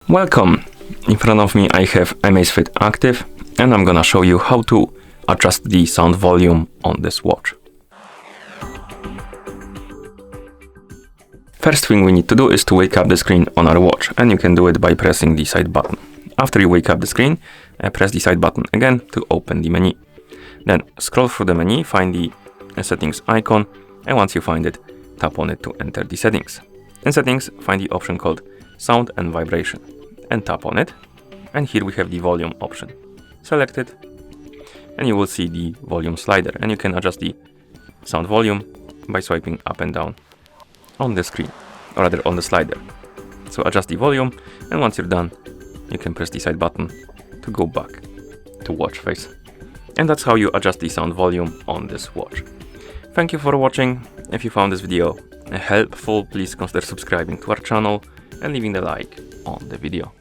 Welcome! In front of me I have AMAZFIT Active and I'm gonna show you how to adjust the sound volume on this watch. First thing we need to do is to wake up the screen on our watch, and you can do it by pressing the side button. After you wake up the screen, press the side button again to open the menu. Then scroll through the menu, find the settings icon, and once you find it, tap on it to enter the settings. In settings, find the option called sound and vibration and tap on it. And here we have the volume option. Select it and you will see the volume slider, and you can adjust the sound volume by swiping up and down on the screen, or rather on the slider. So adjust the volume, and once you're done, you can press the side button to go back to watch face. And that's how you adjust the sound volume on this watch. Thank you for watching. If you found this video helpful, please consider subscribing to our channel and leaving a like on the video.